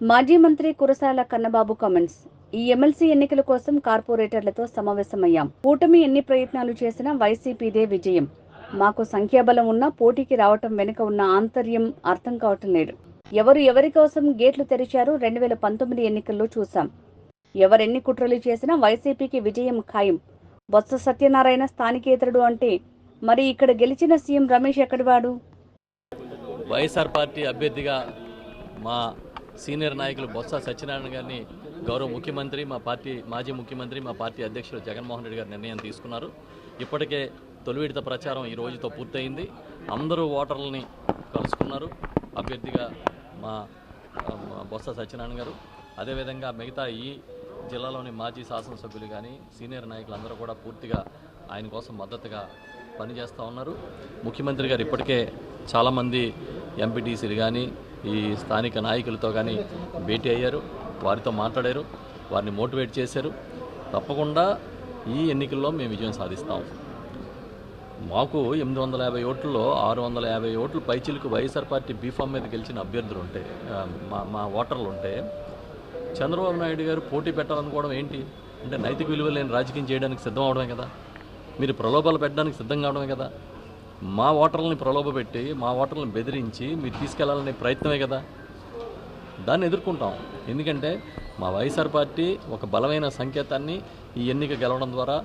మాజీ మంత్రి కురసాల కన్నబాబు కామెంట్స్. ఈ ఎమ్మెల్సీ ఎన్నికల కోసం కార్పొరేటర్లతో సమావేశమయ్యాం. కూటమి ఎన్ని ప్రయత్నాలు చేసినా వైసీపీదే విజయం. మాకు సంఖ్యాబలం ఉన్నా పోటీకి రావటం వెనుక ఉన్న ఆంతర్యం అర్థం కావటం లేదు. ఎవరి కోసం గేట్లు తెరిచారో 2019 ఎన్నికల్లో చూశాం. ఎవరెన్ని కుట్రలు చేసినా వైసీపీకి విజయం ఖాయం. బొత్స సత్యనారాయణ స్థానికేతరుడు అంటే మరి ఇక్కడ గెలిచిన సీఎం రమేష్ ఎక్కడివాడు? వైఎస్ఆర్ పార్టీ అభ్యర్థిగా మా సీనియర్ నాయకులు బొత్స సత్యనారాయణ గారిని గౌరవ ముఖ్యమంత్రి, మా పార్టీ మాజీ ముఖ్యమంత్రి, మా పార్టీ అధ్యక్షులు జగన్మోహన్ రెడ్డి గారు నిర్ణయం తీసుకున్నారు. ఇప్పటికే తొలి విడత ప్రచారం ఈ రోజుతో పూర్తయింది. అందరూ ఓటర్లని కలుసుకున్నారు. అభ్యర్థిగా మా బొత్స సత్యనారాయణ గారు, అదేవిధంగా మిగతా ఈ జిల్లాలోని మాజీ శాసనసభ్యులు కానీ సీనియర్ నాయకులు అందరూ కూడా పూర్తిగా ఆయన కోసం మద్దతుగా పనిచేస్తూ ఉన్నారు. ముఖ్యమంత్రి గారు ఇప్పటికే చాలామంది ఎంపీటీసీలు కానీ ఈ స్థానిక నాయకులతో కానీ భేటీ అయ్యారు, వారితో మాట్లాడారు, వారిని మోటివేట్ చేశారు. తప్పకుండా ఈ ఎన్నికల్లో మేము విజయం సాధిస్తాం. మాకు 850 ఓట్లలో 650 ఓట్లు పైచిలకు వైఎస్ఆర్ పార్టీ బీఫామ్ మీద గెలిచిన అభ్యర్థులు ఉంటే, మా ఓటర్లు ఉంటే, చంద్రబాబు నాయుడు గారు పోటీ పెట్టాలనుకోవడం ఏంటి అంటే నైతిక విలువలు లేని రాజకీయం చేయడానికి సిద్ధం అవడమే కదా. మీరు ప్రలోభాలు పెట్టడానికి సిద్ధం కావడమే కదా. మా ఓటర్లని ప్రలోభపెట్టి, మా ఓటర్లను బెదిరించి మీరు తీసుకెళ్లాలనే ప్రయత్నమే కదా. దాన్ని ఎదుర్కొంటాం. ఎందుకంటే మా వైఎస్ఆర్ పార్టీ ఒక బలమైన సంకేతాన్ని ఈ ఎన్నిక గెలవడం ద్వారా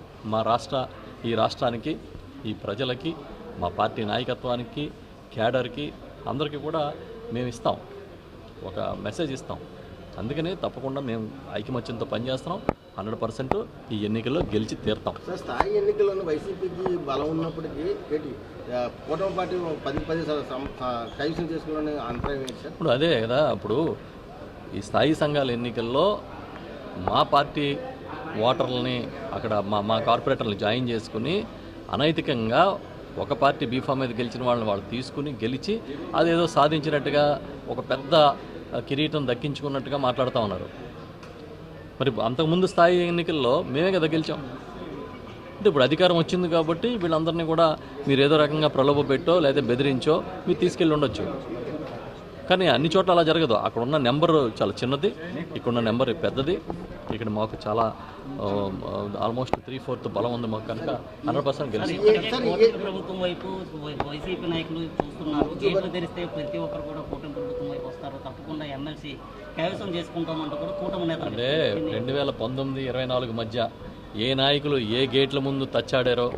ఈ రాష్ట్రానికి, ఈ ప్రజలకి, మా పార్టీ నాయకత్వానికి, క్యాడర్కి అందరికీ కూడా మేము ఇస్తాం, ఒక మెసేజ్ ఇస్తాం. అందుకనే తప్పకుండా మేము ఐకమత్యంతో పనిచేస్తున్నాం. 100% ఈ ఎన్నికల్లో గెలిచి తీరుతాం. సార్, స్థాయి ఎన్నికల్లో వైసీపీకి బలం ఉన్నప్పటికీ కూటమి పార్టీ 10 కైవసం చేసుకోవాలని అంతరాయం ఏంటి సార్? ఇప్పుడు అదే కదా. ఇప్పుడు ఈ స్థాయి సంఘాల ఎన్నికల్లో మా పార్టీ ఓటర్లని అక్కడ మా కార్పొరేటర్లు జాయిన్ చేసుకుని అనైతికంగా ఒక పార్టీ బీఫామ్ మీద గెలిచిన వాళ్ళు తీసుకుని గెలిచి అదేదో సాధించినట్టుగా ఒక పెద్ద కిరీటం దక్కించుకున్నట్టుగా మాట్లాడుతూ ఉన్నారు. మరి అంతకుముందు స్థాయి ఎన్నికల్లో మేమే కదా గెలిచాం. అంటే ఇప్పుడు అధికారం వచ్చింది కాబట్టి వీళ్ళందరినీ కూడా మీరు ఏదో రకంగా ప్రలోభ పెట్టో లేదా బెదిరించో మీరు తీసుకెళ్ళి ఉండొచ్చు. కానీ అన్ని చోట్ల అలా జరగదు. అక్కడ ఉన్న నెంబర్ చాలా చిన్నది, ఇక్కడున్న నెంబర్ పెద్దది. ఇక్కడ మాకు చాలా ఆల్మోస్ట్ 3/4 బలం ఉంది మాకు. కనుక 100% గెలిచి ప్రభుత్వం వైపు వైసీపీ నాయకులు చూస్తున్నారు. గేట్లు తెరిస్తే ప్రతి ఒక్కరు కూడా కూటమి ప్రభుత్వం వైపు వస్తారు. తప్పకుండా ఎమ్మెల్సీ కైవసం చేసుకుంటామంటూ కూడా కూటమి నేతలు అంటే 2019-24 మధ్య ఏ నాయకులు ఏ గేట్ల ముందు తచ్చాడారో,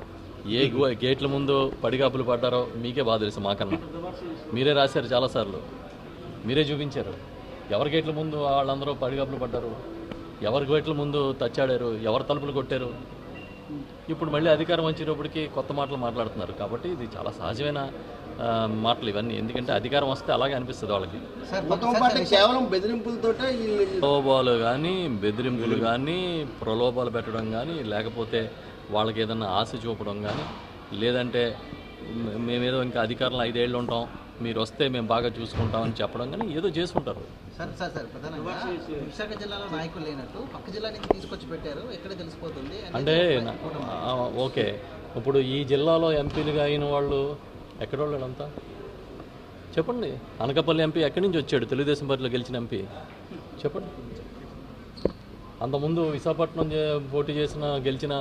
ఏ గేట్ల ముందు పడిగాపులు పడ్డారో మీకే బాధ తెలుసు. మాకన్నా మీరే రాశారు, చాలాసార్లు మీరే చూపించారు. ఎవరి గేట్ల ముందు వాళ్ళందరూ పడిగాపులు పడ్డారు, ఎవరి గేట్ల ముందు తచ్చాడారు, ఎవరు తలుపులు కొట్టారు. ఇప్పుడు మళ్ళీ అధికారం వచ్చినప్పటికీ కొత్త మాటలు మాట్లాడుతున్నారు. కాబట్టి ఇది చాలా సహజమైన మాటలు ఇవన్నీ. ఎందుకంటే అధికారం వస్తే అలాగే అనిపిస్తుంది వాళ్ళకి. కేవలం బెదిరింపులతోటే ప్రలోభాలు కానీ, బెదిరింపులు కానీ, ప్రలోభాలు పెట్టడం కానీ, లేకపోతే వాళ్ళకి ఏదన్నా ఆశ చూపడం కానీ, లేదంటే మేమేదో ఇంకా అధికారంలో 5 ఏళ్ళు ఉంటాం, మీరు వస్తే మేము బాగా చూసుకుంటామని చెప్పడం కానీ ఏదో చేసుకుంటారు. విశాఖ జిల్లాలో నాయకులు లేనట్టు పక్క జిల్లా నుంచి తీసుకొచ్చి పెట్టారు, ఎక్కడ తెలిసిపోతుంది అంటే ఓకే. ఇప్పుడు ఈ జిల్లాలో ఎంపీలుగా అయిన వాళ్ళు ఎక్కడ వాళ్ళంతా చెప్పండి. అనకాపల్లి ఎంపీ ఎక్కడి నుంచి వచ్చాడు? తెలుగుదేశం పార్టీలో గెలిచిన ఎంపీ చెప్పండి. అంతకుముందు విశాఖపట్నం పోటీ గెలిచిన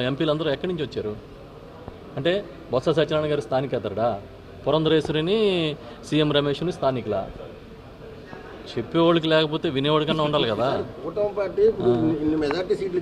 ఎంపీలందరూ ఎక్కడి నుంచి వచ్చారు? అంటే బొత్స సత్యనారాయణ గారు స్థానికేతరుడా? పురంధరేశ్వరిని, సీఎం రమేష్ని స్థానికులా? చెప్పేవాళ్ళకి లేకపోతే వినేవాడికన్నా ఉండాలి కదా. కూటమి పార్టీ మెజార్టీ సీట్లు